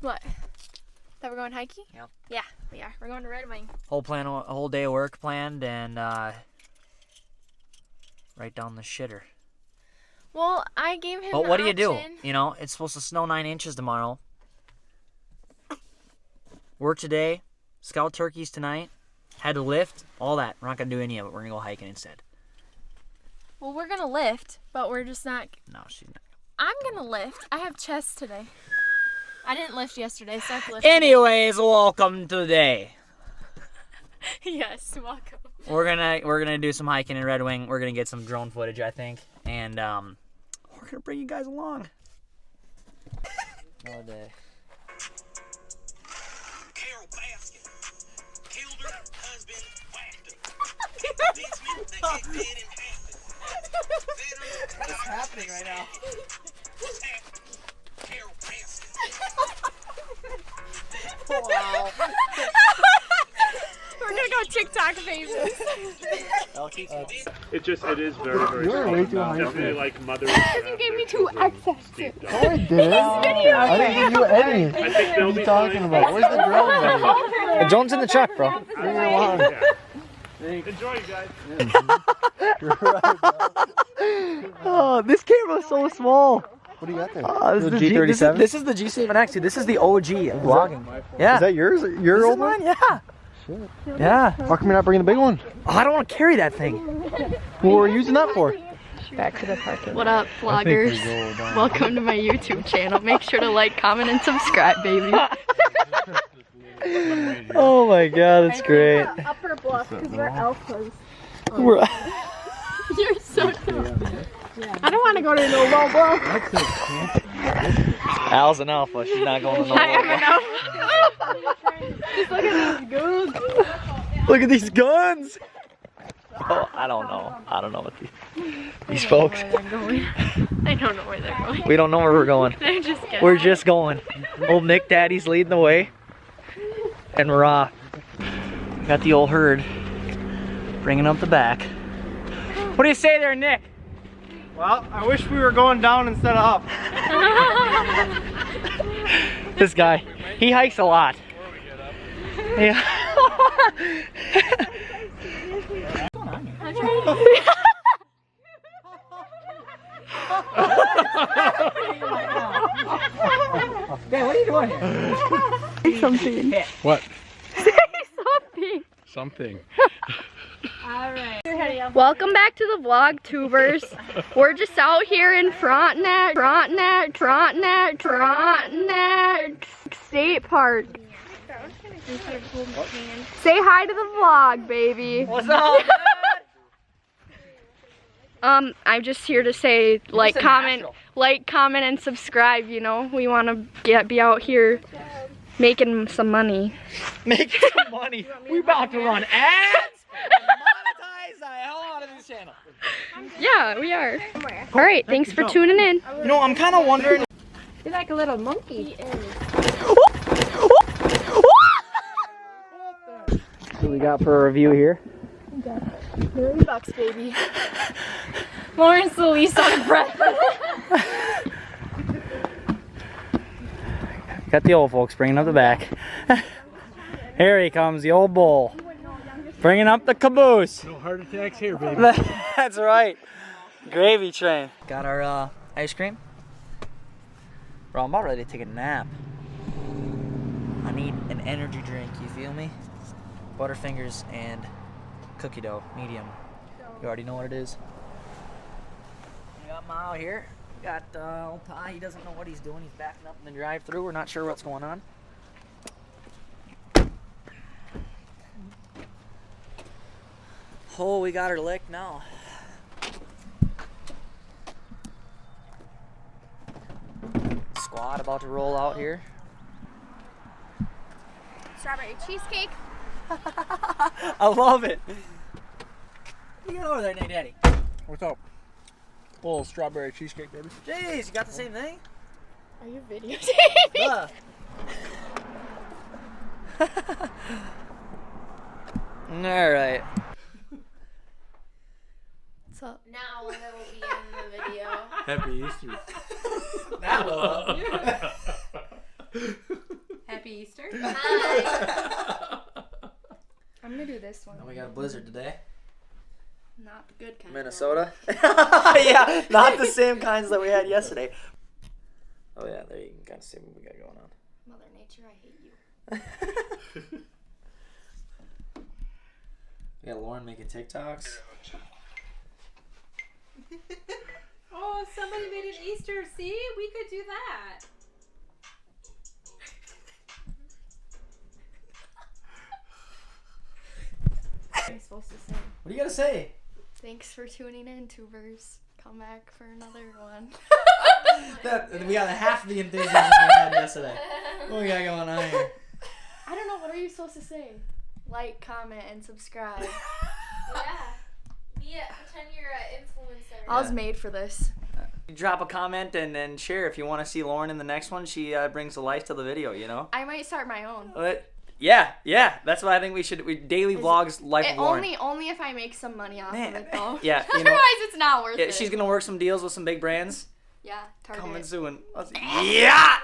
What? That we're going hiking? Yep. Yeah, we are. We're going to Red Wing. A whole day of work planned, and right down the shitter. Well, I gave him But the what do you do? option. You know, it's supposed to snow 9 inches tomorrow. Work today, scout turkeys tonight, had to lift, all that. We're not going to do any of it. We're going to go hiking instead. Well, we're going to lift, but we're just not. No, she's not. I'm going to lift. I have chest today. I didn't lift yesterday, so I have to lift today. Anyways, welcome to the day. Yes, welcome. We're gonna do some hiking in Red Wing. We're gonna get some drone footage, I think, and we're gonna bring you guys along. All day. Carol Baskin killed her husband, whacked her. Benjamin, they get dead in Hampton. What's happening right now? What's happening? Carol Baskin. Wow. We're going to go TikTok famous. It is very, very You're way too high. definitely like Mother. You gave me 2 access. No, I didn't. I didn't give you any. I think What they'll are you be talking fine. about? Where's the drone buddy? The drone's in the truck, bro. Bring her along. Yeah. Enjoy, you guys. Oh, this camera's so small. What do you got there? This is The G37? This is the G7X, dude. This is the OG vlogging. Yeah. Is that yours? Your This is old one? mine? Yeah. Shit. Yeah. How come you're not bringing the big one? Oh, I don't want to carry that thing. What were you using that for? Back to the parking. What up, vloggers? Welcome to my YouTube channel. Make sure to like, comment, and subscribe, baby. Oh my god, that's great. Upper bluff, because we're alphas. We're You're so dumb. I don't want to go to no low bluff. Al's an alpha. She's not going to no I am an alpha. alpha. Just look at these guns. Look at these guns. Oh, I don't know. I don't know what these folks. They don't know where they're going. We don't know where we're going. They're just guessing. We're just going. Old Nick Daddy's leading the way. And we're off. Got the old herd bringing up the back. What do you say there, Nick? Well, I wish we were going down instead of up. This guy, he hikes a lot. Yeah. Hey, what are you doing here? Say something. What? Say something. Something. Welcome back to the vlog tubers. We're just out here in Frontenac State Park. Say hi to the vlog, baby. What's up? I'm just here to say like, comment, and subscribe. You know, we want to be out here making some money. Making some money. We about to run ads and monetize the hell out of this channel. Yeah, we are. All right, thanks for tuning in. You know, I'm kind of wondering. You're like a little monkey. What we got for a review here? $30, baby. Lauren's the least out of breath. Got the old folks bringing up the back. Here he comes, the old bull. Bringing up the caboose. No heart attacks here, baby. That's right. Gravy train. Got our ice cream. Bro, I'm about ready to take a nap. I need an energy drink, you feel me? Butterfingers and cookie dough, medium. You already know what it is. We got Mao here. Got old Ty, he doesn't know what he's doing. He's backing up in the drive-thru. We're not sure what's going on. Oh, we got her licked now. Squad about to roll out here. Strawberry cheesecake. I love it. What you got over there, Nick Daddy? What's up? A little strawberry cheesecake, baby. Jeez, you got the same thing? Are you videotaping? Alright. What's up? Now it will be in the video. Happy Easter. That will. Happy Easter. Hi. I'm gonna do this one. Oh, we got a blizzard today. Not the good kind. Minnesota? Yeah, not the same kinds that we had yesterday. Oh yeah, there you can kind of see what we got going on. Mother Nature, I hate you. We got Lauren making TikToks. Oh, somebody made an Easter. See? We could do that. What am I supposed to say? What do you gotta say? Thanks for tuning in, tubers. Come back for another one. We got half the enthusiasm we had yesterday. What we got going on here? I don't know. What are you supposed to say? Like, comment, and subscribe. Yeah. Pretend you're an influencer. I was made for this. Drop a comment and then share if you want to see Lauren in the next one. She brings the life to the video, you know? I might start my own. Yeah. That's what I think we should. Daily vlogs, life of Lauren. Only if I make some money off of it, though. Yeah, you know, Otherwise, it's not worth it. she's gonna work some deals with some big brands. Yeah, Target. Coming soon. Yeah!